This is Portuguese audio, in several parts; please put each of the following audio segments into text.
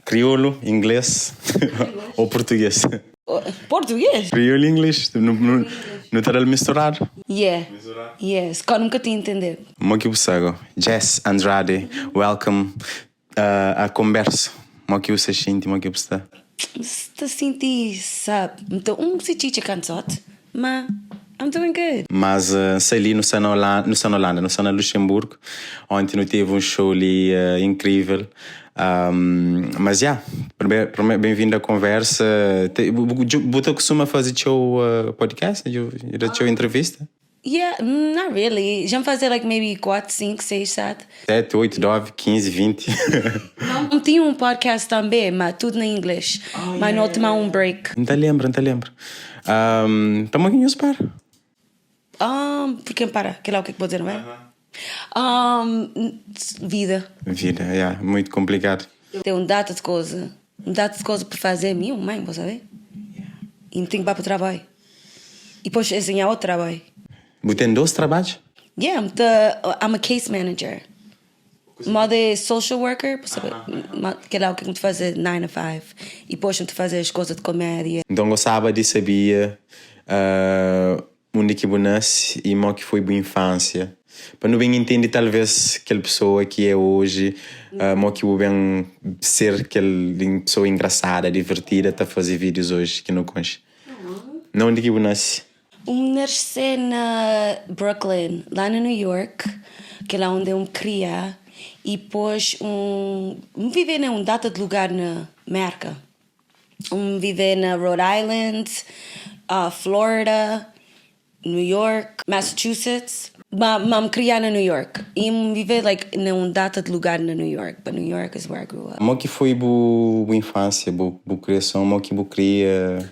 Crioulo, inglês ou português? Português? Crioulo e inglês. Não terá misturado? Yes, que eu nunca tinha entendido. Moki Busago, Jess Andrade, welcome à conversa. Moki Busashinte, Moki Busta. Está senti, sabe? Então, se chicha cansado, mas I'm doing good. Mas sei ali no Holanda, no Luxemburgo, ontem não teve um show ali incrível. Mas bem-vindo à conversa. Você costuma fazer seu podcast? Seu entrevista? Yeah, not really. Já me fazer like maybe 4, 5, 6, 7. 7, 8, 9, 15, 20. Não tinha um podcast também, mas tudo em inglês. Mas não tomar um break. Não te lembro. Para um pouquinho para. Por quem para? Que lá o que vou dizer, não é? Vida, Muito complicado. tem um data de coisa. Para fazer, mãe, você sabe? E me tenho que ir para o trabalho. E depois assim, outro trabalho. Você tem 2 trabalhos? Yeah, I'm a case manager. Modo social worker, sabe? Que é lá o que me fazer 9 to 5. E depois me fazer as coisas de comédia. Então gostava de saber onde que você nasce e como que foi a infância. Para não bem entender talvez aquela pessoa que é hoje, como que você bem ser aquela pessoa engraçada, divertida, a fazer vídeos hoje que não conhece. Não onde que você nasce? Nasci na Brooklyn, lá no New York, que é lá onde eu me criei. E depois vivi num data de lugar na América. Vivi na Rhode Island, Florida, New York, Massachusetts. Mas me criei na New York. E vivi num data de lugar na New York. But New York is where I grew up. Como que foi a infância, a criação, como que você cria?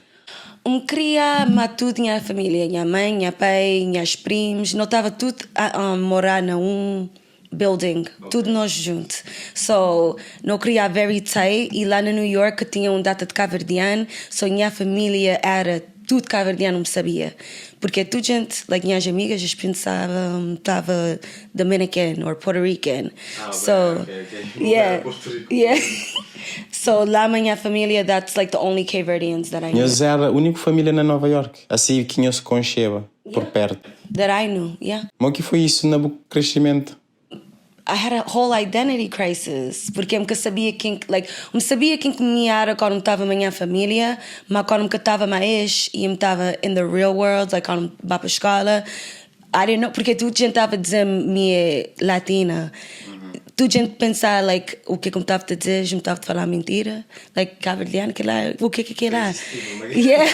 Me queria, mas tudo minha família, minha mãe, minha pai, minhas primos, nós estava tudo a morar num building, tudo nós juntos. So, não queria very tight e lá no New York tinha data de cabo-verdiano, so minha família era tudo cabo-verdiano, não sabia. Porque toda gente, minhas amigas, eles pensavam estava Dominican ou Puerto Rican. Yeah. So lá minha família, that's the only Cape Verdeans that I knew. Nós era a única família na Nova York, assim que nós conhecemos por perto. That I knew, yeah. Como que foi isso no crescimento? I had a whole identity crisis, porque eu nunca sabia quem me era quando estava a minha família, mas quando eu estava mais e eu estava in the real world, quando eu ia para a escola, I didn't know, porque tudo gente estava a dizer-me é latina. Tudo gente pensar, o que eu estava a dizer, eu estava a falar mentira, cabo-verdiano, que lá, o que é lá? Yeah,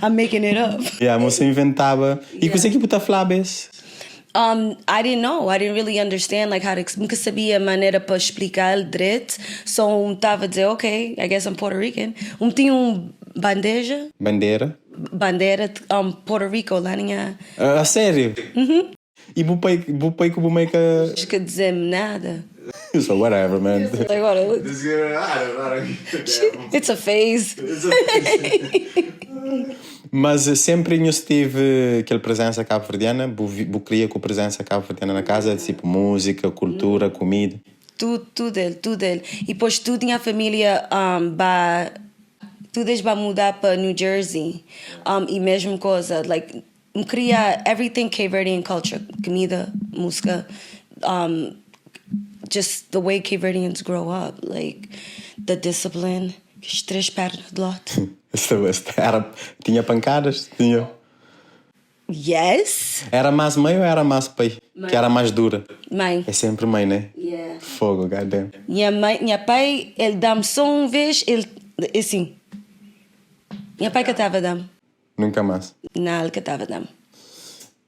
I'm making it up. Yeah, você inventava. E você que puta flabes? I didn't know. I didn't really understand nunca sabia a maneira para explicar direito. So estava a dizer, okay, I guess I'm Puerto Rican. Tinha bandeja. Bandeira? Bandeira de Puerto Rico lá ninha. A sério? E o pai que o meca. Acho que dizer-me nada. So whatever, man. Agora, it's a phase. Mas sempre nós teve aquela presença cabo-verdiana, queria com a presença cabo-verdiana na casa, tipo música, cultura, comida. Tudo ele. E depois tudo tinha a família tudo vai mudar para New Jersey. E mesmo coisa, me queria everything Cape Verdean culture, comida, música, just the way Cape Verdeans grow up, the discipline, as 3 pernas de lote. Tinha pancadas? Tinha. Yes. Era mais mãe ou era mais pai? Mãe. Que era mais dura? Mãe. É sempre mãe, né? Yeah. Fogo, goddamn. Minha pai, ele dá-me só uma vez, ele, assim. Minha pai que estava a dar-me. Nunca mais? Não, ele que estava a dar-me.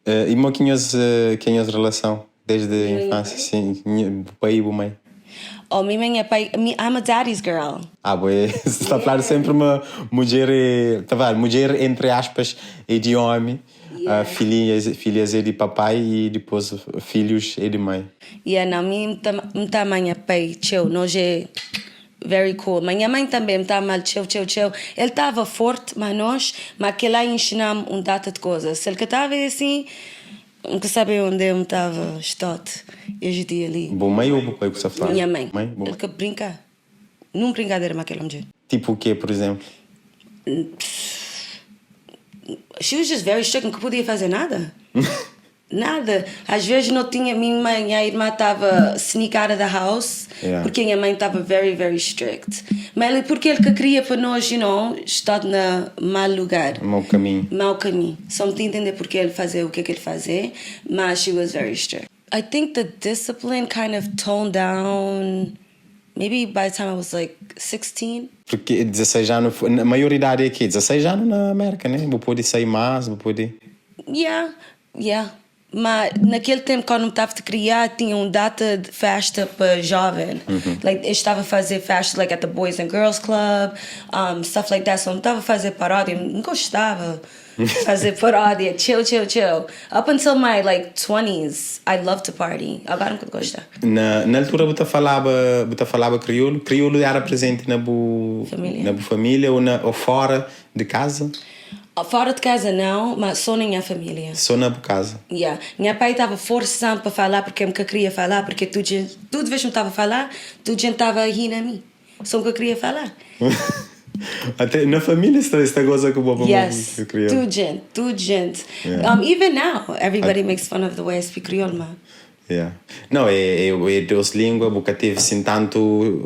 E moquinhas, quem é a relação? Desde a infância, sim. O pai e a mãe. Minha pai, I'm a daddy's girl. Você está a falar sempre uma mulher, mulher entre aspas, é de homem, Yeah. filhas é de papai e depois filhos é de mãe. Não, minha pai, nós é very cool. Minha mãe também está mal, chill. Ele estava forte, mas que lá ensinamos data de coisas. Se ele que estava assim, nunca sabia onde eu estava, estou. Eu já ali. Boa mãe ou boa pai que você fala? Minha mãe. Mãe? Ele que brinca. Num brincadeira com aquela mulher. Tipo o quê, por exemplo? She was just very strict, nunca podia fazer nada. Nada. Às vezes não tinha. Minha irmã estava sneakada da house porque minha mãe estava very, very strict. Mas porque ele que queria para nós, estar no mau lugar. Mau caminho. Mau caminho. Só me tinha entender porque ele fazia o que ele fazia, mas she was very strict. I think the discipline kind of toned down maybe by the time I was like 16. Porque 16 anos, a maioridade é aqui, 16 anos na América, né? Vou poder sair mais, vou poder... Yeah. Mas naquele tempo, quando eu estava a criar, tinha data de festa para jovem. Like, eu estava a fazer festas like, at the Boys and Girls Club, stuff like that. So, não estava a fazer paródia, não gostava de fazer paródia. Chill. Up until my 20s, I loved to party. Agora não gosto. Na altura, você falava crioulo? Crioulo era presente na família ou fora de casa? Fora de casa não, mas só na minha família. Só na casa? Yeah. Minha pai estava forçando para falar porque eu queria falar, porque tudo vez que eu estava a falar, tudo gente estava a rir na mim. Só que eu queria falar. Até na família esta coisa que o papai queria. Tudo gente. Yeah. Even now, everybody makes fun of the way I speak Creole, man. Yeah. Não, é duas línguas, porque teve assim tanto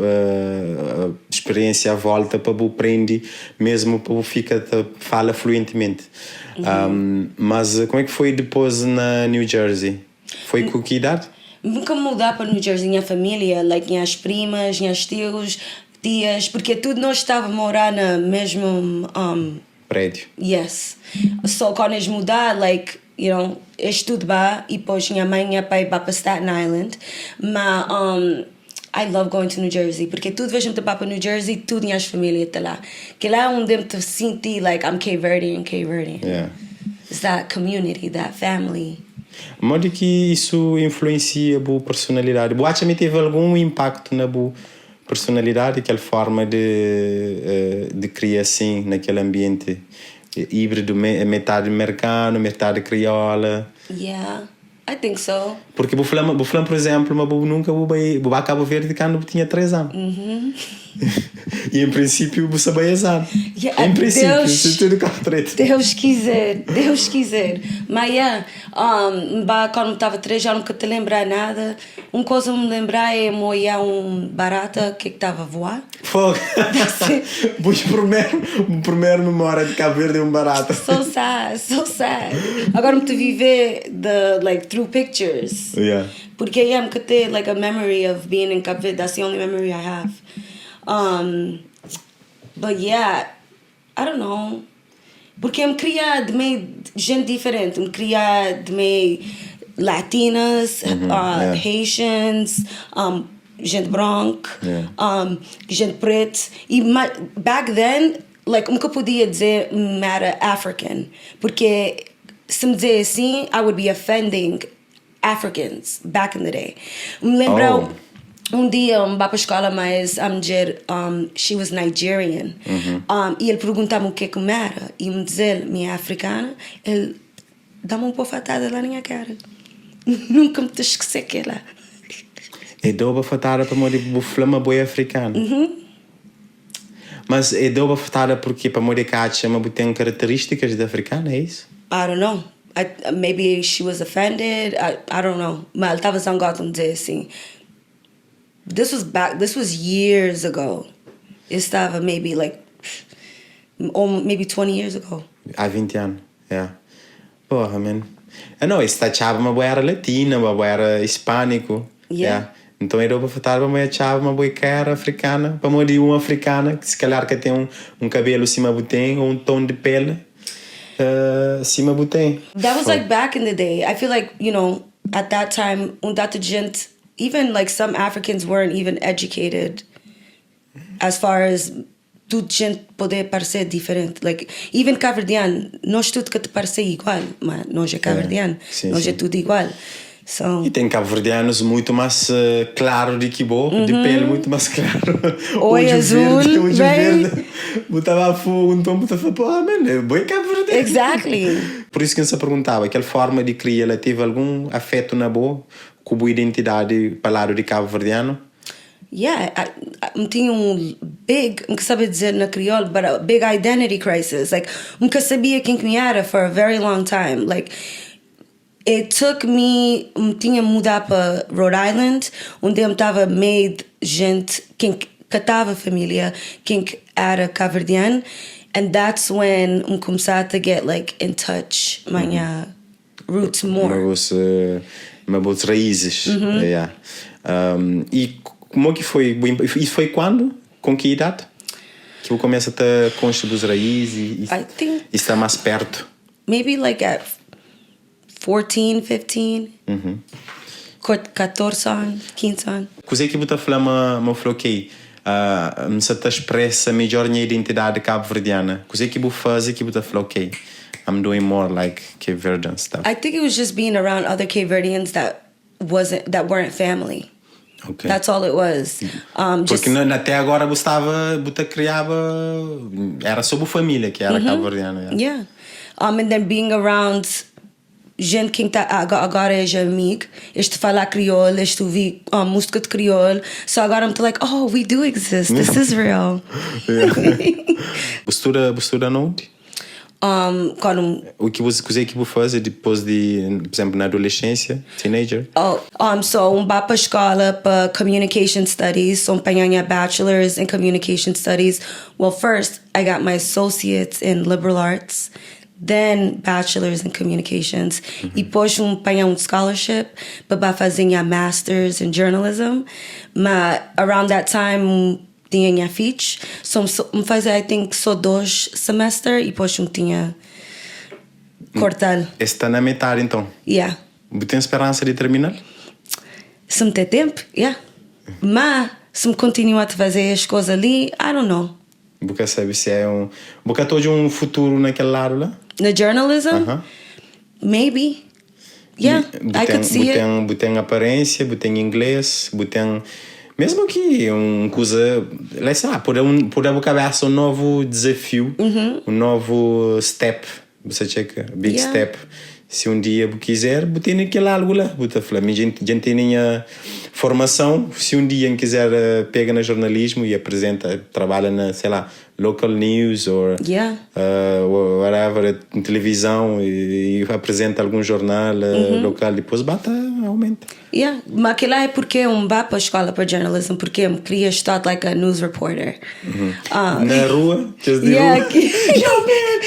experiência à volta para você aprender, mesmo para você fala fluentemente. Mas como é que foi depois na New Jersey? Foi com que idade? Nunca mudar para New Jersey, minha família, minhas primas, minhas tias, porque tudo nós estávamos a morar no mesmo prédio. Yes. So quando eles mudar, estudo lá e depois minha mãe e meu pai vão para Staten Island. Mas I love going to New Jersey porque tudo vez que eu para New Jersey, tudo minhas famílias está lá. Que lá é onde eu senti I'm Cape Verdean. Yeah. It's that community, that family. Modo que isso influencia a boa personalidade. Você acha que teve algum impacto na boa personalidade, aquela forma de criar assim naquele ambiente híbrido, metade americano, metade crioula? Yeah, I think so. Porque vou falar, por exemplo, mas nunca vou a Cabo Verde quando tinha 3 anos. E em princípio vou saber exato. Yeah, em princípio, se tudo Deus quiser. Mas quando estava 3 anos, nunca te lembrar nada. Uma coisa me lembrar é molhar barata que estava a voar. Fogo! O primeiro memória de Cabo Verde é barata. So sad. Agora me viver through pictures. Yeah. Porque eu nunca tenho a memory of being in Cabo Verde. That's the only memory I have. But yeah, I don't know. Porque eu me criar de meio gente diferente. Me criar de meio latinas, Haitians, gente branca, gente preta. E back then, nunca podia dizer era African. Porque se me dizer assim, I would be offending Africans back in the day. Me lembro dia eu para a escola, mas a mulher, she was Nigerian. E ele perguntava o que eu era. E me dizer, minha africana, ele dá-me uma fatada lá na minha cara. Nunca me esqueci que ela. É dobra fatada para morrer flama boia africana. Mas é dobra fatada porque para morrer cá chama tem características de africana, é isso? I don't know. Maybe she was offended. I don't know. Mas ela estava zangada me dizer assim. This was years ago. Estava maybe maybe 20 years ago. Há 20 anos, yeah. Porra, man. Não, esta chava uma boia era latina, uma boia era hispânico. Yeah. Então era para falar uma boia chava, uma boia que era africana. Para morrer uma africana, que se calhar que tem um cabelo cima botém, ou um tom de pele cima botém. That was back in the day. I feel at that time, data gente, even some Africans weren't even educated as far as tudo gente poder parecer diferente. Even Cabo-Verdiano, nós tudo que te parece igual, mas nós é Cabo-Verdiano, nós é tudo igual. So, e tem cabo-verdianos muito mais claro do que bo, de pele muito mais claro. Oi azul, olho verde. Botava fogo, então botava pô, é boi cabo-verdiano. Exactly. Por isso que eu se perguntava, aquela forma de criar, ela teve algum afeto na boa, com a identidade para lado de cabo-verdiano? Yeah, tinha big, nunca sabia dizer na crioulo, but a big identity crisis. Like, nunca sabia quem que me era for a very long time. Like, it took me, tinha mudar para Rhode Island, onde eu estava meio de gente, quem catava família, quem era cabo-verdiano, and that's when comecei to get like in touch, minha roots more. Meus raízes. Yeah. E como que foi? Isso foi quando? Com que idade? Que eu começo a construir as raízes e estar mais perto? Maybe like at 14, 15. 14 anos, 15 anos. Coisa que você falou, ok, você te expressa melhor minha identidade cabo-verdiana. Coisa que você faz que você falou, ok, I'm doing more like Cape Verdean stuff. I think it was just being around other Cape Verdeans that weren't family. Okay. That's all it was. Porque até agora você criava, era sobre a família que era cabo-verdiana. Yeah. And then being around gente que agora é amigo, este fala crioulo, este ouvir música de crioulo. So agora I'm like, oh, we do exist. This is real. Você estuda onde? O que você faz depois de, por exemplo, na adolescência, teenager? So vá para a escola para Communication Studies, so apanhei a bachelor's in Communication Studies. Well, first I got my associates in liberal arts, then bachelor's in communications. E depois apanhei scholarship para fazer a master's in journalism. Mas around that time tinha ficha, so me fazia, I think, só 2 semestres e depois tinha cortar. Está na metade, então? Yeah. Você tem esperança de terminar? Se me tem tempo, yeah. Mas se me continuar a fazer as coisas ali, I don't know. Você sabe se é Você tem futuro naquele lado lá? Na journalism? Maybe. Yeah, I could see it. Você tem aparência, você tem inglês, você tem... Mesmo que coisa, sei lá, pode cabeça um novo desafio, um novo step, você checa, big step. Se dia você quiser, você tem aquele algo lá, você fala, a gente tem a formação, se dia quiser pega no jornalismo e apresenta, trabalha na, sei lá, local news or whatever, em televisão e apresenta algum jornal local, depois aumenta. Yeah, mas aquilo é porque eu vá para a escola para journalism, porque eu queria estar like a news reporter. Na rua? Yeah, yo man,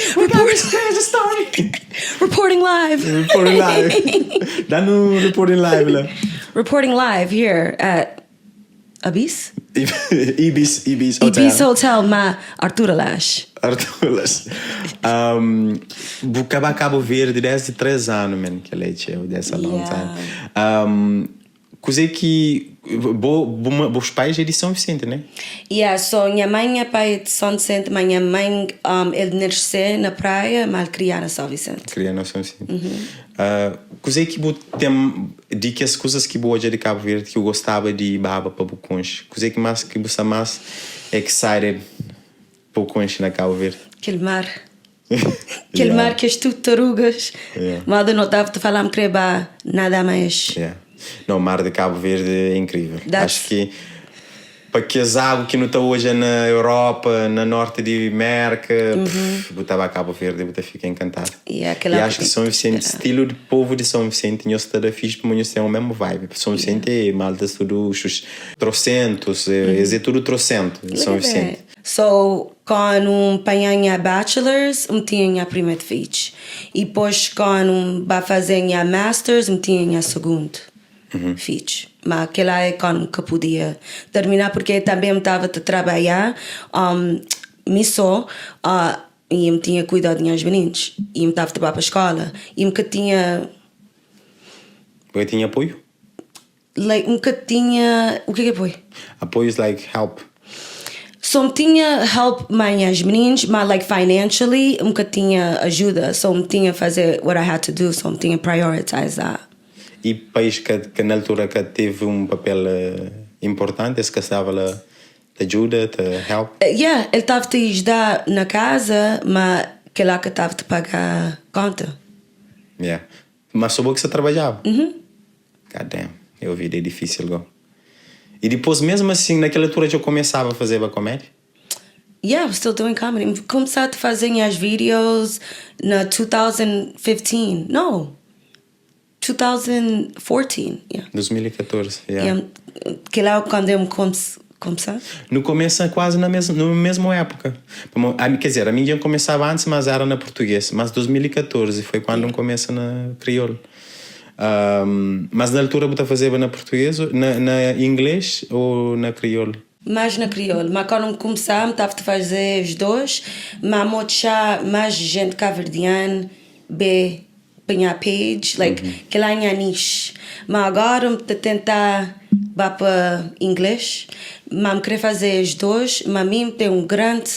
reporting live. Reporting live. Dá no reporting live lá. Reporting live here at Ibis? Ibis Hotel. Ibis Hotel, ma Artur Alash. Cabo Verde desde 3 anos, man, que leite é dessa long time. Coisa que os pais de São Vicente, né? Yeah, so minha mãe é pai de São Vicente, minha mãe ele nasceu na praia, mas criou na São Vicente. Criou na São Vicente. Coisa que tem de que as coisas que boa de Cabo Verde que eu gostava de baba para Buconche. Coisa que você mais excited Buconche na Cabo Verde. Aquele mar. Aquele mar que as tartarugas. Mas eu não estava a falar, me creba nada mais. Yeah. Não, o mar de Cabo Verde é incrível. Acho que para que as águas que não está hoje na Europa, na norte de América, botava a Cabo Verde, eu fiquei encantado. E acho que São Vicente, estilo de povo de São Vicente, nós está fixe para nós ter o mesmo vibe. São Vicente é malta tudo trocentos, é tudo trocento em São Vicente. So, quando apanhei a bachelor's, tinha a primeira ficha. E depois, quando fazer a master's, tinha a segunda. Fiz. Mas aquela é quando que podia terminar, porque também estava a trabalhar e eu tinha cuidado de minhas meninas e eu estava a trabalhar para a escola e nunca tinha... Porque tinha apoio? Nunca tinha... O que é apoio? Apoio is like help. So tinha help minhas meninas, mas financially nunca tinha ajuda. So tinha fazer what I had to do, so tinha prioritize that. E país que na altura que teve papel importante, esse que estava de ajuda, de help? Yeah, ele estava a ajudar na casa, mas que lá que estava a pagar conta. Yeah. Mas soube que você trabalhava? God damn, eu vi, é difícil. E depois, mesmo assim, naquela altura eu começava a fazer a comédia? Yeah, I'm still doing comedy. Comecei a fazer as vídeos na 2015. No, 2014. Yeah. 2014, yeah. Yeah. Que lá quando eu comecei. No começo, quase na mesma época. Quer dizer, a minha começava antes, mas era na português. Mas 2014 foi quando eu começa na crioulo. Mas na altura você fazia na português, na inglês ou na crioulo? Mais na crioulo. Mas quando começava, estava a fazer os dois. Mas mocha mais gente caverdiana, penha page, like, que lá em niche. Mas agora eu tentar vá para inglês, mas eu queria fazer os dois, mas mim tem grande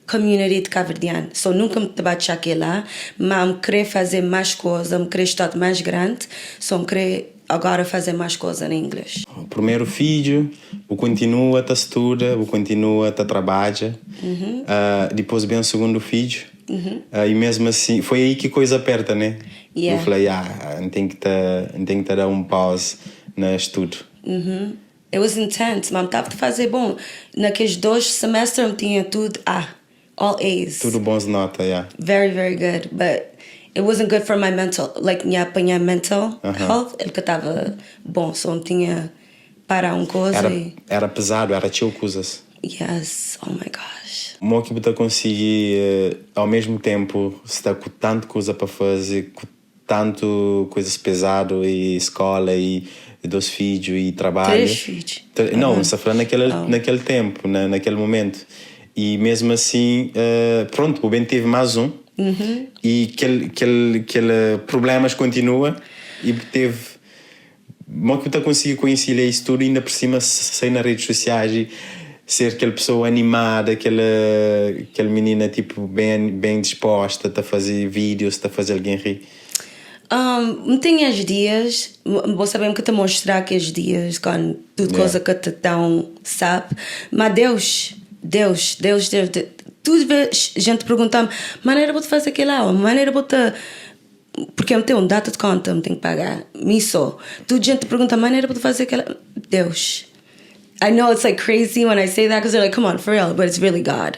community de caverdiano. So nunca me bati aqui lá, mas eu queria fazer mais coisas, eu queria estar mais grande, so eu queria agora fazer mais coisas em inglês. O primeiro filho, o continua a estuda, o continua a trabalha. Depois vem o segundo filho. E mesmo assim, foi aí que coisa aperta, né? Yeah. Eu falei, tem que dar um pause no estudo. It was intense, mas estava a fazer bom. Naqueles 2 semestres eu tinha tudo all A's. Tudo bons notas, yeah. Very, very good, but it wasn't good for my mental, like minha mental health. Ele que estava bom, só não tinha para coisa. Era pesado, era tio coisas. Yes, oh my gosh. Como que você conseguir ao mesmo tempo estar com tanto coisa para fazer, com tanto coisas pesado e escola e 2 filhos e trabalho. 3 filhos. Não, só falando naquele tempo, naquele momento. E mesmo assim, pronto, o Ben teve mais um. E aquele problemas continua e teve. Como que você conseguiu conciliar isso tudo e ainda por cima sair nas redes sociais e ser aquela pessoa animada, aquela menina tipo bem disposta a fazer vídeos, a fazer alguém rir? Tem os dias, vou saber que te mostrar aqueles dias quando tudo coisa que te dão, sabe? Mas Deus, tudo vezes gente pergunta-me, maneira vou te fazer aquilo lá, maneira vou te. Porque eu tenho data de conta, eu tenho que pagar, me só. Tudo gente pergunta, maneira vou te fazer aquilo lá. Deus. I know it's like crazy when I say that because they're like, come on, for real, but it's really God.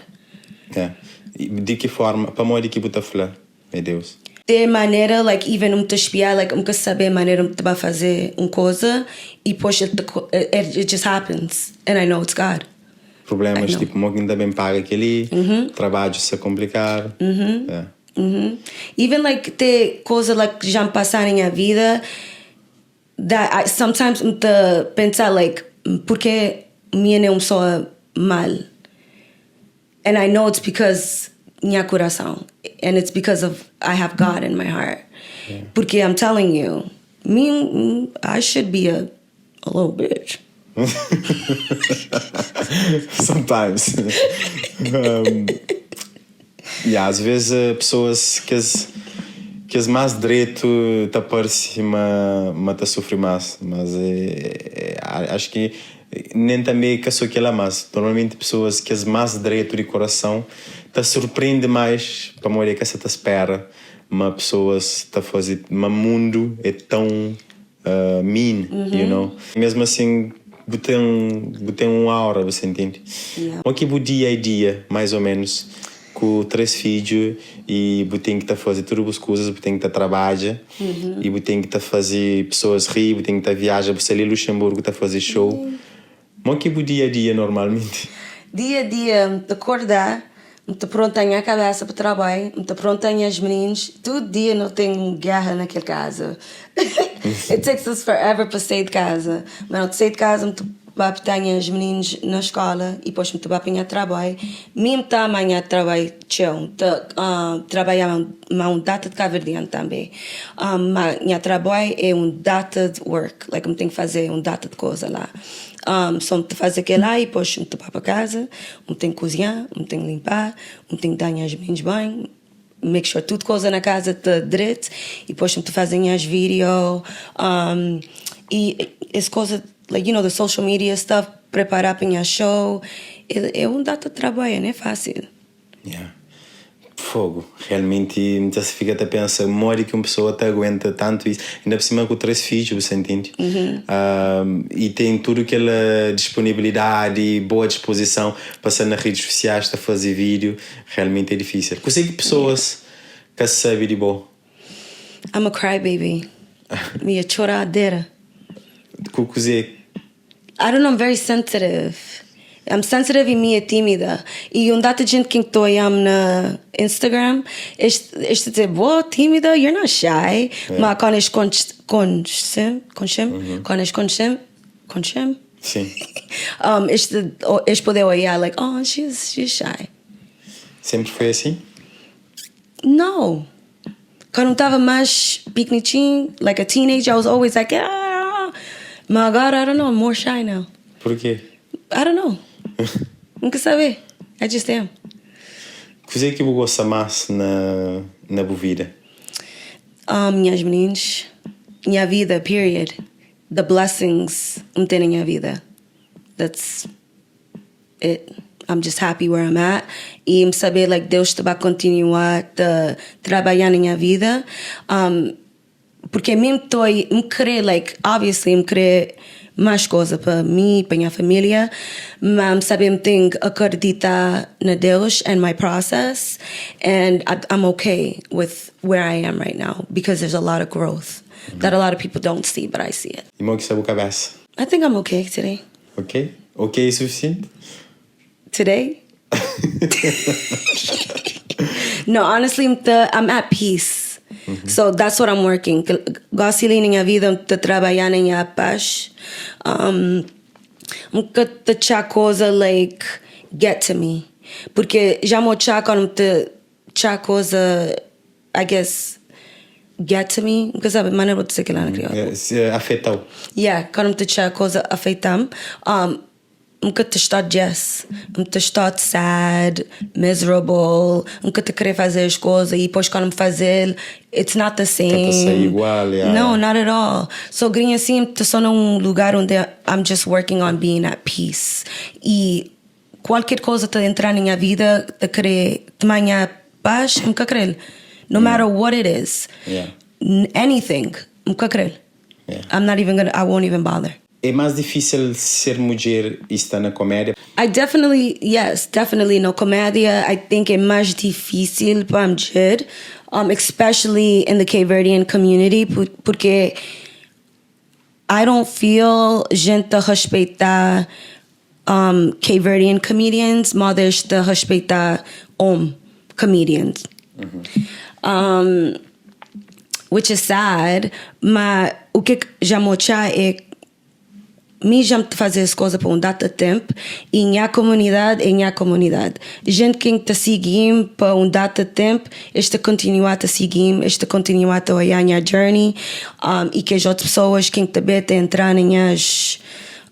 Yeah. De que forma, para morrer que você falar, é Deus. De maneira, like, even te espiar, like, saber a maneira que te vai fazer coisa e depois it just happens. And I know it's God. Problemas, tipo, ainda bem paga aquele, trabalho se complicar. Yeah. Even, like, te coisa, like, que já me passaram em a vida, that I sometimes te pensar, like, porque minha não sou mal. And I know it's because minha coração. And it's because of I have God in my heart. Yeah. Porque I'm telling you, I should be a little bitch. Sometimes. Às vezes pessoas que as mais direito tá por cima mata sofrer mais, mas acho que nem também que sou aquela, mas normalmente pessoas que as mais direito de coração te surpreende mais para morrer que essa te espera, mas pessoas tá fazer, mas mundo é tão mean, you know, mesmo assim tem um aura, você entende? O que o dia a dia, mais ou menos, com 3 filhos e você tem que fazer todas as coisas, você tem que trabalhar e você tem que fazer pessoas rir, você tem que viajar, você ali em Luxemburgo tá fazer show. O que o dia a dia normalmente? Dia a dia, acordar, muito pronto a cabeça para o trabalho, muito pronto as meninos, todo dia não tenho guerra naquela casa. It takes us forever para sair de casa, mas não sair de casa, muito para ter as meninos na escola e depois muito para apanhar trabalho. Mesmo tá amanhã trabalho tchau, trabalhar data de caverdiano também. Minha trabalho é data de work, like eu tenho que fazer data de coisa lá. Só me fazer aquilo lá e depois me para casa, me tenho que cozinhar, me tenho que limpar, me tenho que dar as meninas bem, make sure tudo coisa na casa está direito e depois me fazem as vídeos e as coisas, like, you know, the social media stuff, preparar para a show, é data de trabalho, não é fácil. Yeah. fogo. Realmente, então se fica a pensar, mora que uma pessoa te aguenta tanto isso, ainda por cima com 3 filhos, você entende? E tem tudo aquela disponibilidade, boa disposição, passar nas redes sociais, a fazer vídeo, realmente é difícil. Consegue pessoas que sabem de bom? I'm a crybaby. Minha choradeira. I don't know, I'm very sensitive. I'm sensitive e minha tímida. E data de gente que estou na Instagram, este dizer, boa, tímida, you're not shy. Mas quando és consciente, sim. este poder olhar, like, oh, she's shy. Sempre foi assim? No. Quando estava mais pequenininho, like a teenager, I was always like, ah. Mas agora, I don't know, I'm more shy now. Por quê? I don't know. Nunca saber. I just am. O que é que você gosta mais na tua vida? Minhas meninas. Minha vida, period. The blessings tem na minha vida. That's it. I'm just happy where I'm at. E saber, like, Deus vai continuar a trabalhar na minha vida. Porque mesmo me querer, like, obviously, me querer mais coisa para mim, para minha família, mas saber tenho que acreditar na Deus and my process, and I'm okay with where I am right now because there's a lot of growth that a lot of people don't see, but I see it. E como que está a cabeça? I think I'm okay today. Ok? Ok é suficiente? Today? No, honestly, I'm at peace. So that's what I'm working. Gosto na minha vida de trabalhar na minha paz. Nunca te deixar coisa like get to me. Porque já me quando te deixar coisa, I guess, get to me. Nunca sabe, mas não vou dizer que lá na crioulo. Afetou. Yeah, quando te deixar coisa afetam. Nunca te estou nunca te estou sad, miserable, nunca te querer fazer as coisas e depois quando me fazer, it's not the same. Ser igual, yeah. No, not at all. So, grinha assim, estou só num lugar onde I'm just working on being at peace. E qualquer coisa que entrar na minha vida, te querer, te manhã paz, nunca querer. No matter what it is. Yeah. Anything, nunca querer. Yeah. I won't even bother. É mais difícil ser mulher e estar na comédia? Definitely no comédia. I think é mais difícil para a mulher, especially in the Cape Verdean community, porque I don't feel gente a respeitar Cape Verdean comedians, mas de respeitar comedians. Which is sad, mas o que já mostrar é me já fazer as coisas por data tempo e minha comunidade é minha comunidade. Gente que te seguir por data tempo, esta continuar a seguir, esta continuar a olhar minha journey, e que as outras pessoas que também te entrar nas minhas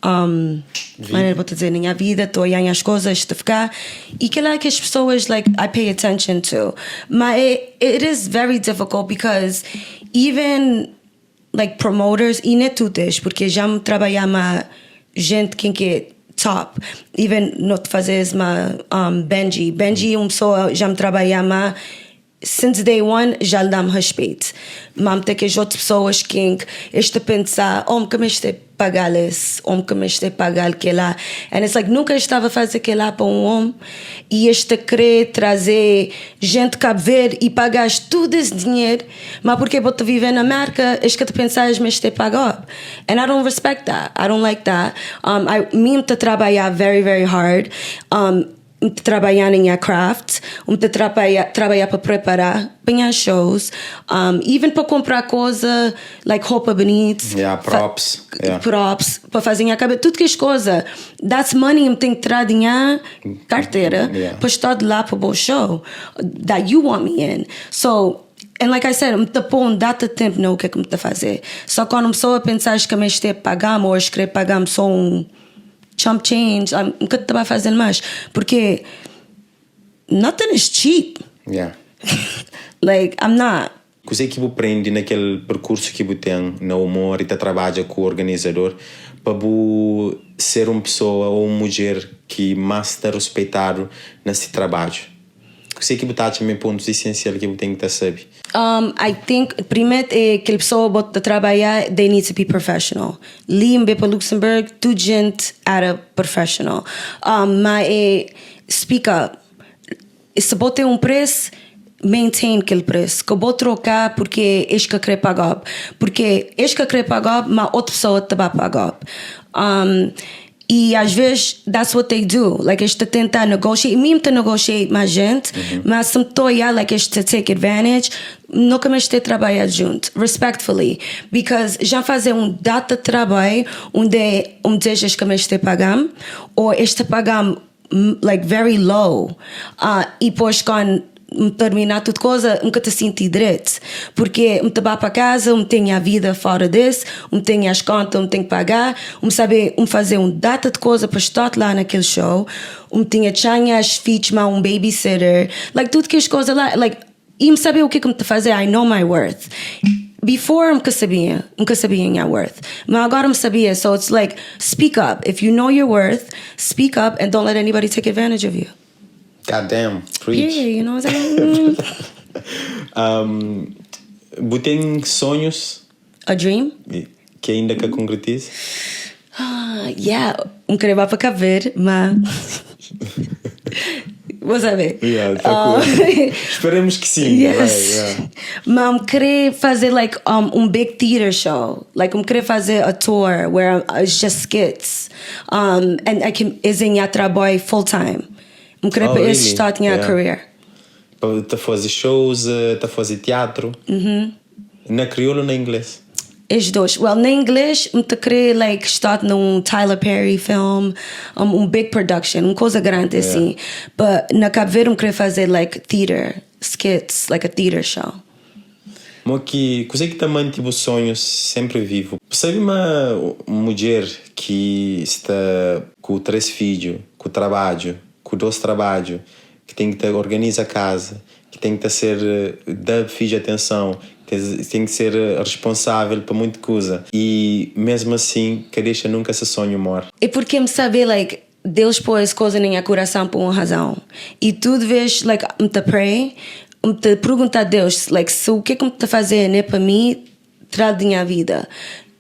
maneira vou dizer, na minha vida, estou a olhar as coisas, te ficar e que lá que as pessoas like I pay attention to. Mas it is very difficult because even like promoters e não tudo porque já me trabalhar mais gente que é top even not fazes mais Benji pessoa já me trabalhar mais since day one já lhe dá respeito mas tem que as outras pessoas que este pensar que me este pagar-lhes que me este pagar que lá and it's like nunca estava a fazer que lá para homem e este querer trazer gente Cabo Verde e pagar tudo esse dinheiro mas porque vou te viver na América é que te pensas me este pagar and I don't respect that I don't like that me te trabalhar very very hard trabalhar em a craft, trabalhar para preparar para shows, even para comprar coisa, like roupa bonita, props, para fazer a cabeça, tudo que é coisa, that's money, tem que trazer dinheiro, carteira, para estar lá para o show that you want me in. So, and like I said, me pôr data tempo não o que é que me está fazer. Só quando uma pessoa pensar que me está pagando ou querer pagar-me só chump change, nunca te vai fazer mais. Porque nothing is cheap. Yeah. Like, I'm not. O que é que você aprende naquele percurso que você tem no humor e você trabalha com o organizador para você ser uma pessoa ou uma mulher que mais está respeitado nesse trabalho? sei que botar também pontos essenciais que eu tenho que saber. I think, primeiro, é que a pessoa bota trabalhar, they need to be professional. Ali em para Luxemburgo, tudo gente era professional. Mas speak up. Se botar preço, maintain aquele preço. Que eu vou trocar porque este que eu quero pagar. Porque este que eu quero pagar, mas outra pessoa te vai pagar. E às vezes, that's what they do. Like, eles tentam negotiate. Mesmo te negotiate mais gente, mas se me estou a olhar, like, eles te take advantage, nunca mais te trabalhar junto. Respectfully. Because já fazer data de trabalho onde eles que mais te pagam, ou eles te pagam, like, very low. E depois, quando terminar tudo coisa, nunca te senti direito. Porque me trabalho para casa, me tenho a vida fora disso, me tenho as contas, me tenho que pagar, me saber fazer data de coisa para estar lá naquele show, me tinha as filhos, um babysitter, like, tudo que as coisas lá, like, e me saber o que me te fazer, I know my worth. Before, nunca sabia minha worth. Mas agora me sabia, so it's like, speak up. If you know your worth, speak up and don't let anybody take advantage of you. God damn, preach. Yeah, you know what I'm saying? Tem sonhos? A dream? Que ainda que concretize? Yeah, queria ir para Cabo Verde, mas... Vou saber. Yeah, esperemos que sim. Yes. Vai, yeah. Mas queria fazer like big theater show. Like queria fazer a tour where it's just skits. And I can desenhar trabalho full time. Queria really? start minha career. Tá fazer shows, tá fazer teatro. Na crioulo ou na inglês? As dois. Well, na inglês, eu queria like start num Tyler Perry film, big production, coisa grande assim. But na Cabo Verde, eu queria fazer like theater skits, like a theater show. Mas que coisa que também tive sonhos sempre vivo. Sabe uma mulher que está com 3 filhos, com trabalho, com 2 trabalhos, que tem que organizar a casa, que tem que ser dar filho atenção, tem que ser responsável por muita coisa. E mesmo assim, que deixa nunca esse sonho morre. É porque me saber, like, Deus pôs coisa na minha coração por uma razão. E tudo vez, like, me te pray, me te pergunta a Deus, like, se o que me te fazer, né, para mim, traz da minha vida.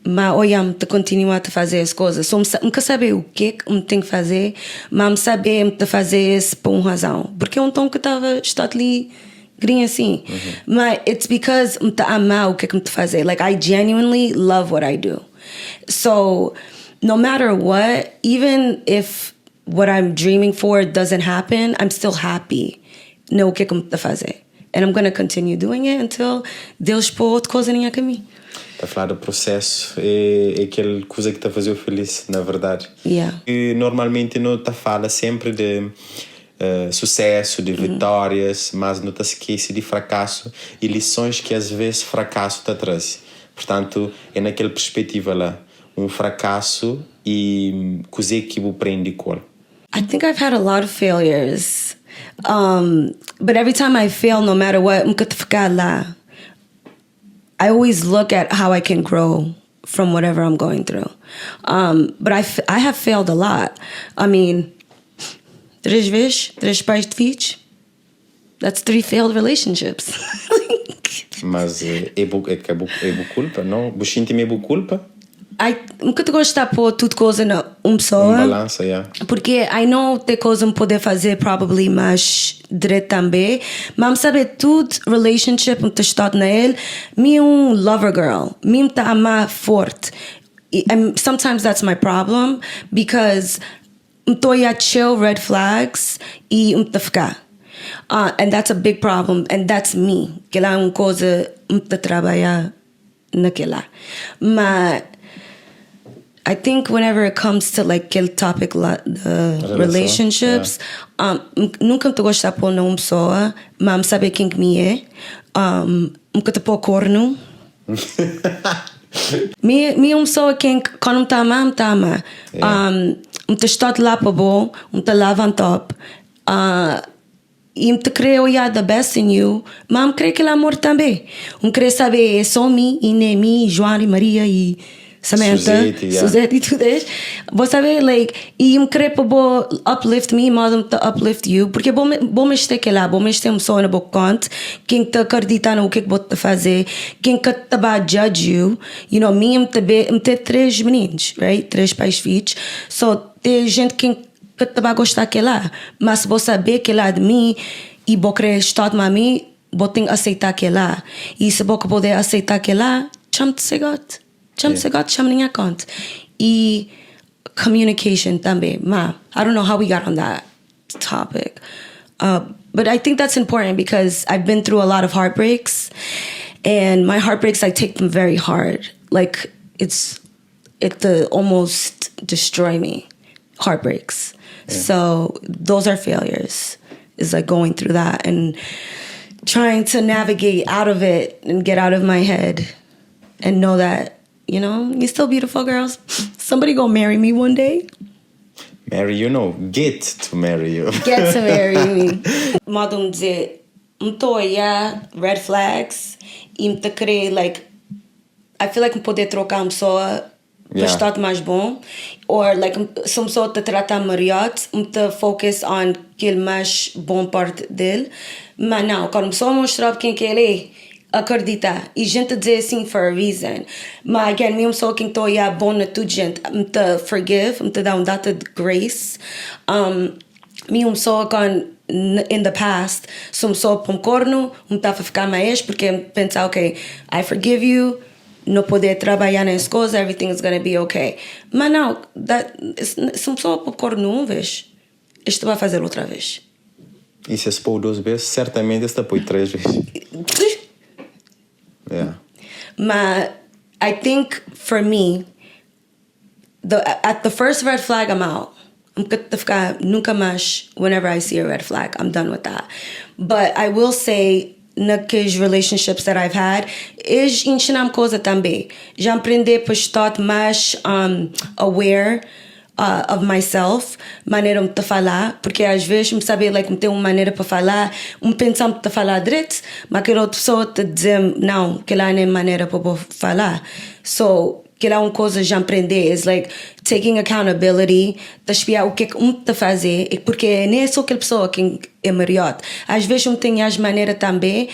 Mas olha, me te continuar a fazer as coisas. So, nunca saber o que me tem que fazer, mas me saber me te fazer isso por uma razão. Porque é tom que está ali, grinha assim. Mas it's because me te amar o que me te fazer. Like, I genuinely love what I do. So, no matter what, even if what I'm dreaming for doesn't happen, I'm still happy no que me te fazer. And I'm going to continue doing it until Deus pôr outra coisa na minha caminho. Está a falar do processo, é aquela coisa que está a fazer feliz, na verdade. Yeah. E normalmente não está a falar sempre de sucesso, de vitórias, mas não está a esquecer de fracasso e lições que às vezes fracasso te traz. Portanto, é naquela perspectiva lá, fracasso e coisa que eu aprendo com ele. I think I've had a lot of failures. But every time I fail, no matter what, nunca te ficar lá. I always look at how I can grow from whatever I'm going through. But I have failed a lot. I mean, 3 pais de filhos. That's 3 failed relationships. Mas é boa culpa, não? Você sente boa culpa? Nunca te gosto de pôr tudo coisa na pessoa. Balança, yeah. Porque I know tem coisa me poder fazer probably mais direito também. Mas saber tudo relationship me te estar na ele. Me lover girl. Me te amar forte. Sometimes that's my problem because me tô a chill red flags e me te ficar. And that's a big problem and that's me. Que lá coisa me te trabalhar naquela. Mas I think whenever it comes to like aquele topic the relationships, nunca te gosto de pôr numa pessoa, mas saber quem que me é, nunca te pôr corno. Me pessoa quem quando me tá ama, me te estou lá para bom, me te lava on top, e me te querer olhar the best in you, mas me querer aquele amor também, me querer saber é só mim e nem mim, João e Maria e Samantha, Suzette, yeah. Suzette e tudo isso. Vou saber, like, e me querer para uplift me, modo to uplift you, porque bom me estar aqui lá, bom me estar só na boca conta, quem te acredita no que vou te fazer, quem que te vai judge you know, me ter 3 meninos, right? 3 pais filhos, só tem gente que te vai gostar que lá, mas vou saber que lá de mim e vou querer estar a mim, vou ter que aceitar que lá, e se vou poder aceitar que lá, chama-te segot. Chama ninguém conta. E communication também. Ma, I don't know how we got on that topic. But I think that's important because I've been through a lot of heartbreaks. And my heartbreaks, I take them very hard. Like, it almost destroy me. Heartbreaks. Yeah. So those are failures. Is like going through that and trying to navigate out of it and get out of my head and know that, you know, you're still beautiful, girls. Somebody gonna marry me one day. Marry you, no. Get to marry you. Get to marry me. Modum dizer, red flags, e me querer, like, I feel like me poder trocar uma pessoa para estar mais bom. Or, like, se uma pessoa te trata melhor, me te focus on aquele mais bom parte dele. Mas não, quando a pessoa mostrar quem que ele é, acredita. E gente diz assim for a reason. Mas, again, mesmo só quem estou aí bom na tudo, gente, me te forgive, me te dá data de grace. Mesmo só quando, in the past, se me só para um corno, me estava a ficar mais, porque pensar, ok, I forgive you, não poder trabalhar nas coisas, everything is going to be okay. Mas não, se me só para um corno uma vez, isto vai fazer outra vez. E se expor 2 vezes, certamente está por 3 vezes. Yeah. But I think for me, at the first red flag, I'm out. I'm gonna ficar nunca mais. Whenever I see a red flag, I'm done with that. But I will say, naqueles relationships that I've had, is ensinar-me coisa também. Já aprendi para estar mais aware of myself, maneira de falar, porque às vezes me saber, like, me ter uma maneira para falar, pensar de falar direito, mas aquela outra pessoa te dizer, não, que lá não é maneira para falar. So, que lá uma coisa já aprender, is like, taking accountability, de espiar o que te fazer, porque nem é só aquela pessoa que é melhor. Às vezes eu tenho as maneiras também,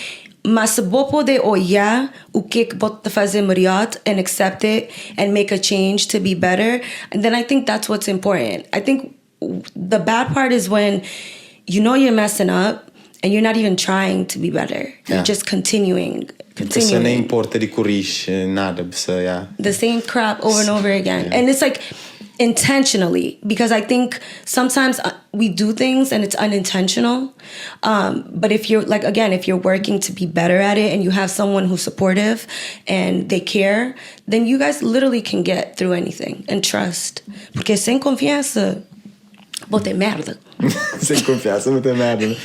mas se vou poder olhar o que vou fazer melhor and accept it and make a change to be better, and then I think that's what's important. I think the bad part is when you know you're messing up and you're not even trying to be better. You're just continuing. Você nem importa de corrigir nada. The same crap over and over again. Yeah. And it's like intentionally, because I think sometimes we do things and it's unintentional. But if you're, like, again, if you're working to be better at it and you have someone who's supportive and they care, then you guys literally can get through anything and trust. Porque sem confiança, vou ter merda. Sem confiança, vou ter merda.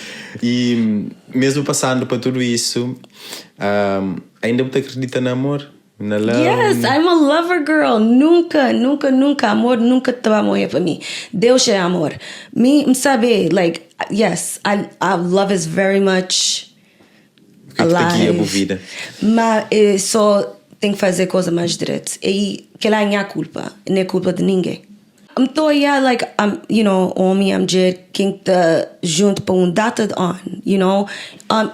E mesmo passando por tudo isso, ainda você acredita no amor? Na love? Yes, I'm a lover girl. Nunca. Amor nunca te vai morrer para mim. Deus é amor. Me sabe, like, yes, I love is very much alive. Que guia a vida. Mas só tem que fazer coisa mais direito. E que lá é a culpa. Não é culpa de ninguém. I'm like, you know, homem, I'm just quem tá junto para data on, you know,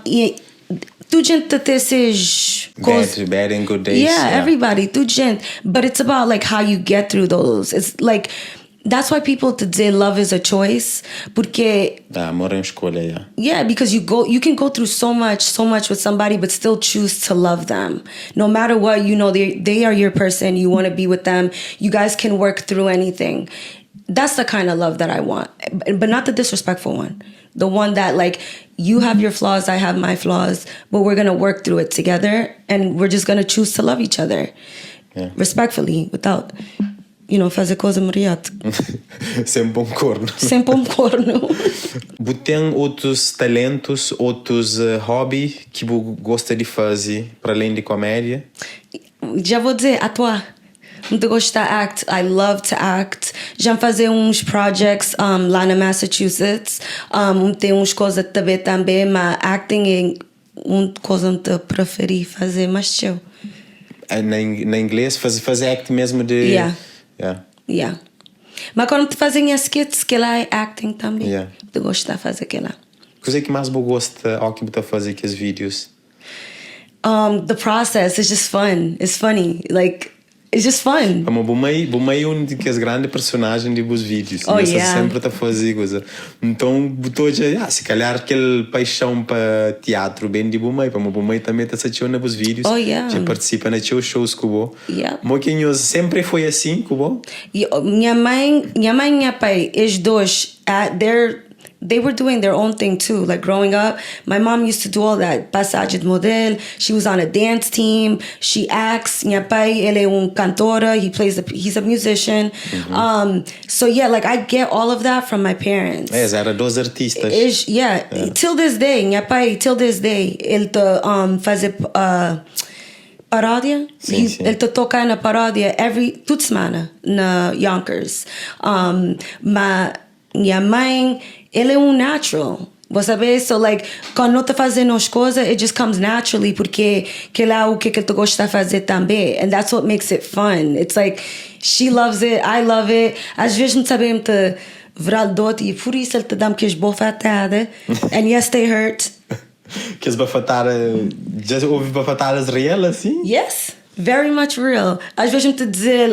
e tu gente ter esses bad and good days. Yeah, everybody, tu gente, but it's about like how you get through those. It's like that's why people today love is a choice, porque amor é uma escolha, yeah. Yeah, because you can go through so much with somebody, but still choose to love them. No matter what, you know, they are your person. You want to be with them. You guys can work through anything. That's the kind of love that I want, but not the disrespectful one. The one that, like, you have your flaws, I have my flaws, but we're gonna work through it together, and we're just gonna choose to love each other, respectfully, without, you know, fazer coisa mariata. Sempre corno. Sempre corno. Você tem outros talentos, outros hobbies que você gosta de fazer para além de comédia? Já vou dizer, atuar. Muito gosto de act. I love to act. Já fazer uns projects lá na Massachusetts. Tem uns coisas também, mas acting é uma coisa que eu preferi fazer mais chill. na inglês fazer act mesmo de... Yeah. Mas quando te fazem as skits, que lá é acting também. Tu gosta de fazer aquilo lá. O que é que mais você gosta ao que você fazer com os vídeos? The process is just fun. It's funny. Like, it's just fun. Como bumei dos grandes personagens dos vídeos. Sempre tá fazendo coisa. Então, botou já, se calhar aquele paixão para teatro bem de bumei, para bumei também tá assistindo nos vídeos. Já participa nos shows cubo. Moquinhos sempre foi assim, cubo. Minha mãe e minha pai, os dois, they were doing their own thing too. Like growing up, my mom used to do all that. Passagem de modelo. She was on a dance team. She acts. Minha pai, ele é cantora. He's a musician. So yeah, like I get all of that from my parents. Era dois artistas. Till this day, minha pai, ele tá fazer paródia. Ele tá tocar na paródia toda semana na Yonkers. Mas minha mãe, ele é natural. Você sabe? So like, quando não tá fazendo as coisas, it just comes naturally, porque que é o que ele gosta de fazer também. And that's what makes it fun. It's like, she loves it, I love it. Às vezes não sabemos te virar dote e por isso ele te dá as bofatadas. And yes, they hurt. Que as bafatadas, já ouvi bafatadas reais assim? Yes. Very much real. Às vezes me dizer,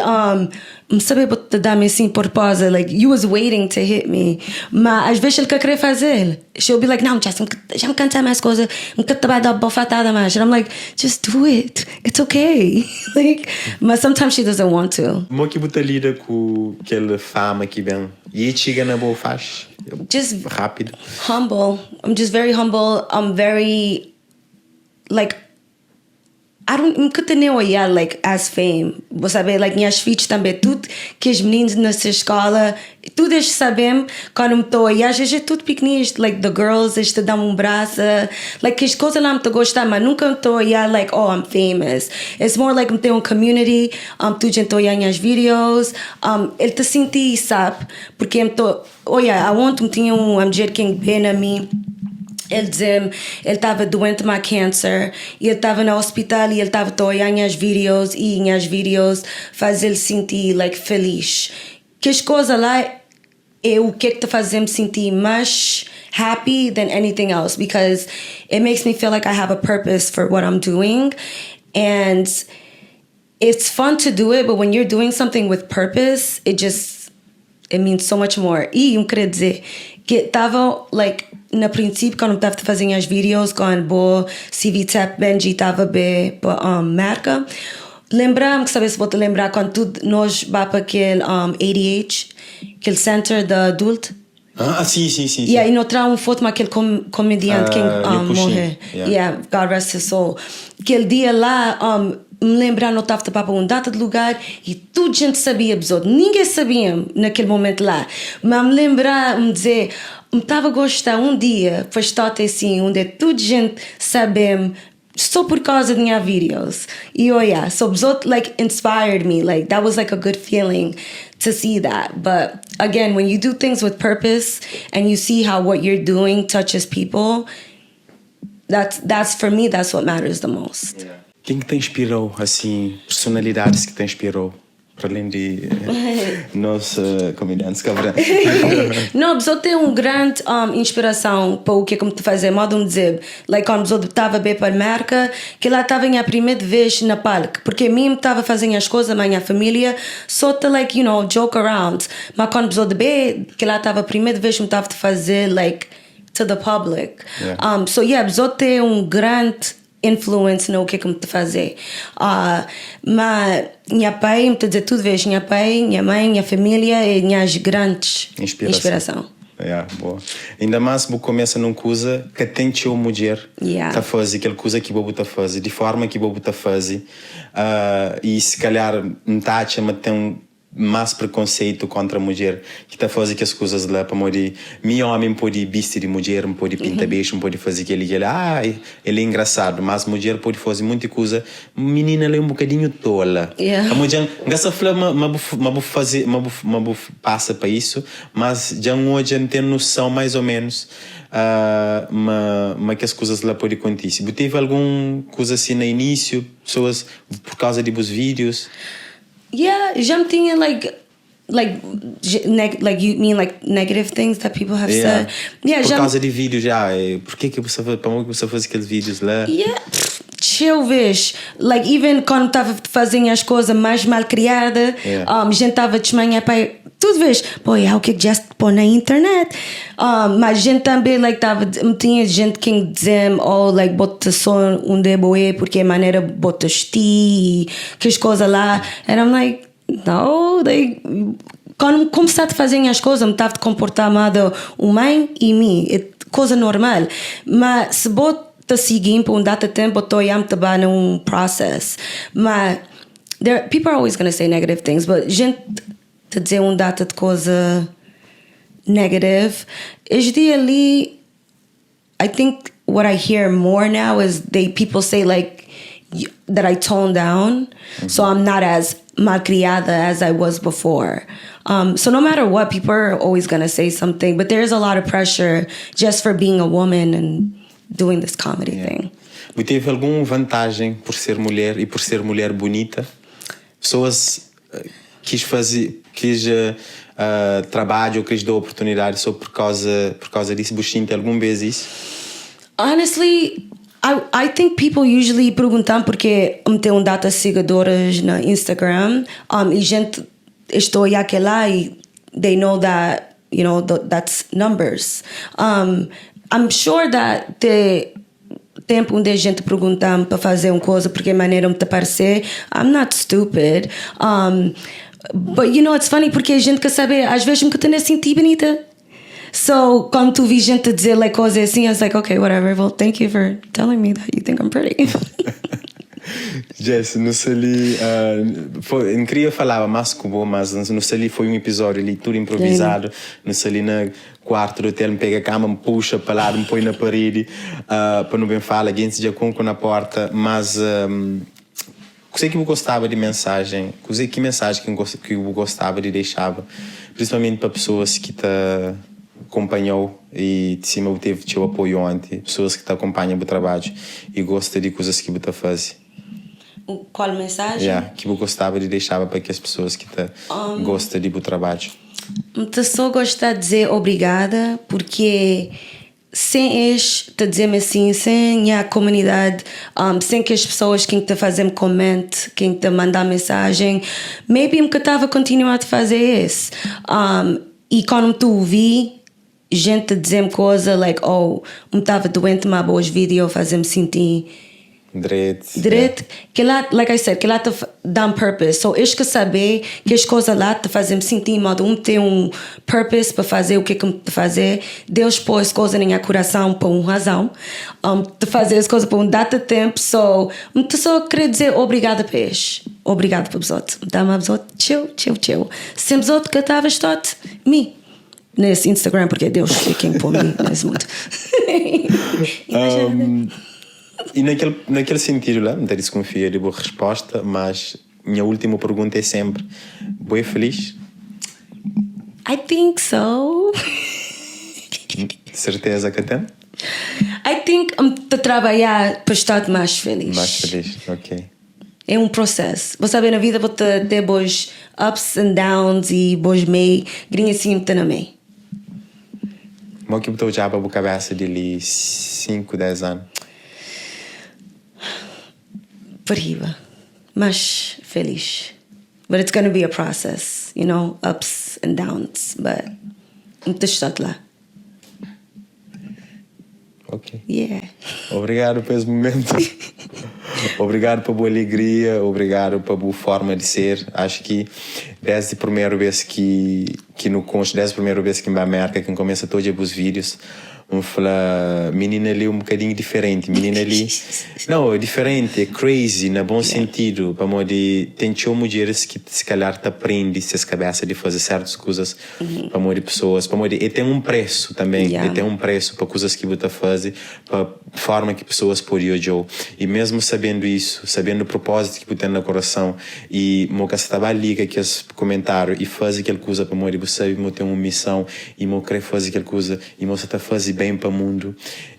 sabe te dar me assim por pausa, like you was waiting to hit me. Mas às vezes ele quer fazer. She'll be like, não, já me cantar mais coisas, me vai dar bofatada mais. And I'm like, just do it. It's okay. Like, but sometimes she doesn't want to. Como que você lida com aquela fama que vem? E chega na boa faixa? Just rápido. Humble. I'm just very humble. I'm very like, I don't nunca tenho olhar like as fame. Você sabe, like minhas filhas também, tudo que os meninos nessa escola, tudo eles sabem quando me estou a olhar, às vezes é tudo pequenininho, like the girls, eles te dão braço, like que as coisas lá me estou a gostar, mas nunca me estou a olhar like, oh, I'm famous. It's more like me ter community, tu gente a olhar minhas vídeos, ele te senti, sabe, porque me estou, olha, ontem tinha mulher que bem na mim. Ele dizia-me, ele estava doente com câncer e ele estava no hospital e ele estava a olhar minhas vídeos e minhas vídeos fazem ele sentir like, feliz. Que as coisas lá é o que te faz me sentir mais happy than anything else, because it makes me feel like I have a purpose for what I'm doing, and it's fun to do it, but when you're doing something with purpose, it means so much more. E queria dizer que estava like no princípio quando estava fazendo as vídeos quando o CVTEP Benji estava bem para marca, lembrar-me que sabe se vou te lembrar quando nós vamos para aquele ADH, aquele center de adulto. Sim. E aí nós trazemos foto com aquele comediante que morreu. God rest his soul. Aquele dia lá me lembrar, não estava para data de lugar e toda gente sabia episódio. Ninguém sabia naquele momento lá. Mas me lembrar, me dizer, me estava a gostar dia, para estar assim, onde toda gente sabia só por causa de minhas vídeos. E so episódio like inspired me. Like that was like a good feeling to see that. But again, when you do things with purpose and you see how what you're doing touches people, that's for me, that's what matters the most. Yeah. Quem que te inspirou, assim, personalidades que te inspirou? Para além de nós comediantes cabra. Não, eu tenho grande inspiração para o que como te fazer, modo de dizer, like quando eu estava bem para a marca, que lá estava a primeira vez na palco, porque mim estava fazendo as coisas, mas minha família só te like, joke around. Mas quando eu bem, que lá estava a primeira vez que me estava a fazer like to the public. So eu tenho grande influence no que me te fazer. Mas minha pai me te dizer tudo vez, minha pai, minha mãe, minha família e minhas grandes inspiração. Boa. Ainda mais você começa numa coisa que tem a mulher tá fazer aquela coisa que você tá fazer, de forma que você tá fazer, e se calhar não tá mas tem mais preconceito contra a mulher que está fazendo as coisas lá para morrer. Meu homem pode vestir de mulher, pode pintar beijo, pode fazer aquele ele é engraçado, mas a mulher pode fazer muita coisa. Menina ela é um bocadinho tola. A mulher gasta flama, mas passa para isso, mas já hoje tem noção mais ou menos mas que as coisas lá podem acontecer. Você teve alguma coisa assim no início, pessoas por causa de vos vídeos? Yeah, já me tinha like you mean like negative things that people have said? Yeah, por causa de vídeos já. Por que você faz aqueles vídeos lá? Yeah. Chill, vês. Like, even quando estava fazendo as coisas mais mal criadas, gente estava desmanhar para tudo, vês. Pô, é o que já pôr na internet. Mas gente também, like, tinha gente que dizia, oh, like, bota só deboé porque a maneira bota esti, que as coisas lá. And I'm like, no, like, quando começaste a fazer as coisas, me estava a comportar mal o mãe e mim. É coisa normal. Mas se bota seguir por data tempo, estou a trabalhar num processo. Mas people are always going to say negative things, but gente te dizer data de coisa negative, este dia ali, I think what I hear more now is people say like that I tone down, so I'm not as malcriada as I was before. So no matter what, people are always going to say something, but there's a lot of pressure just for being a woman and doing this comedy thing. Você teve alguma vantagem por ser mulher e por ser mulher bonita? Pessoas quis trabalho ou quis dar oportunidade só por causa disso? Você tem alguma vez isso? Honestly, I think people usually perguntam porque tem data seguidoras na Instagram e gente estou aqui lá e they know that, you know, that's numbers. I'm sure that tempo onde a gente pergunta para fazer uma coisa porque maneira me parecer, I'm not stupid. But you know, it's funny porque a gente quer saber, às vezes me tem assim bonita. So, quando tu vi gente dizer like, coisas assim, I was like, okay, whatever. Well, thank you for telling me that you think I'm pretty. Jess, no Sali, não queria falar mais com você, mas no Sali foi episódio ali, tudo improvisado. No Sali na quarto do hotel, me pega a cama, me puxa para lá, me põe na parede, para não bem falar, alguém se já com na porta, mas sei que eu gostava de mensagem, que mensagem que eu gostava de deixar, principalmente para pessoas que acompanhou e de cima teve teu apoio ontem, pessoas que te acompanham o trabalho e gostam de coisas que você faz. Qual mensagem? Que eu gostava de deixar para que as pessoas que gostam de o trabalho. Eu só gosto de dizer obrigada porque sem eles te dizer assim, sem a comunidade, sem que as pessoas que te fazem comment, que te mandam mensagem, maybe eu estava a continuar a fazer isso. E quando tu ouvi gente dizer-me coisa like, oh, eu estava doente, mas boas vídeos fazem-me sentir direito. Que lá, like I said, que lá te dá purpose. So, eu que saber que as coisas lá te fazem sentir modo ter purpose para fazer o que te fazer. Deus pôs coisas em coração por uma razão. Te fazer as coisas por data tempo. So, eu só queria dizer obrigada para eles. Obrigada para os outros. Dá-me os outros. Chill. Sempre os outros que estava estot, me. Nesse Instagram, porque Deus é quem põe nesse mundo. E naquele sentido lá, não desconfia de boa resposta, mas minha última pergunta é sempre: boa feliz? I think so. Certeza que tem? I think de trabalhar para estar mais feliz. Mais feliz, ok. É processo. Você sabe, na vida você ter bons ups and downs e bons meio, grinha assim também. Como que eu já para a cabeça de 5, 10 anos? Perriba, mas feliz. But it's going to be a process, you know, ups and downs, but muito estou lá. Ok. Yeah. Obrigado por esse momento. Obrigado pela boa alegria, obrigado pela boa forma de ser. Acho que desde a primeira vez que no conto, desde a primeira vez que me América, que começa todos os vídeos, falar, menina ali bocadinho diferente, menina ali, não, é diferente, é crazy, no bom sentido, para modo de, tem mulheres que se calhar te aprende se as cabeças de fazer certas coisas, para modo de pessoas, para modo de, e tem preço também, e tem preço para coisas que você faz, para forma que pessoas podem olhar, e mesmo sabendo isso, sabendo o propósito que você tem no coração, e moca se estava ali com aqueles comentários, e faz aquela coisa para modo de você sabe, tem uma missão, e mo quer fazer aquela coisa, e você está fazendo bem para o mundo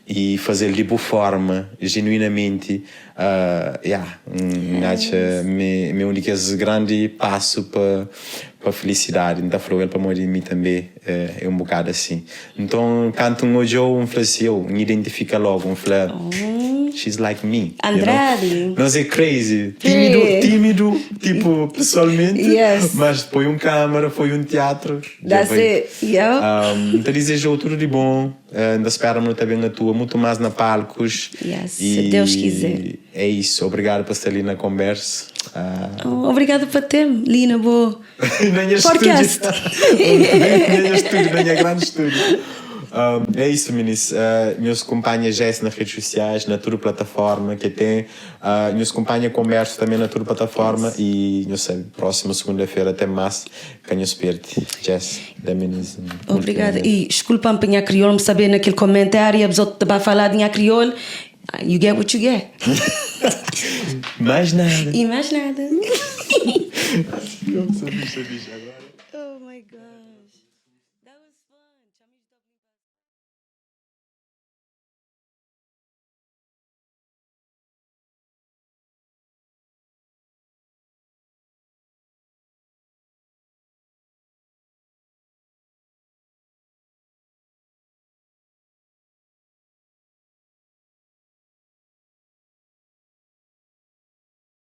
e fazer de boa forma, genuinamente. Acho meu único grande passo para a felicidade. Então, falou ele para mim também é um bocado assim. Então, quando um olhou, falou assim, eu me identifica logo, she's like me. Andrade. You know? Não sei, crazy. Tímido, tipo, pessoalmente. Yes. Mas foi câmara, foi teatro. That's it. Yeah. Então, desejou tudo de bom. Ainda espero-me também a tua, muito mais na palcos. Yes, se Deus quiser. É isso. Obrigado por estar ali na conversa. Obrigada por ter-me, Lina Boa. Podcast. Nem estúdio, nem grande estúdio. É isso, meninos. Meus companheiros Jess nas redes sociais, na tua plataforma que tem. Meus companheiros comércio também na tua plataforma. Yes. E, não sei, próxima segunda-feira até mais. Canho esperte. Jess, da meninos. Obrigada. E desculpa-me para crioulo, me saber naquele comentário, a pessoa estava a falar de crioulo. You get what you get. Mais nada. E mais nada. Não sabia agora. Oh my God.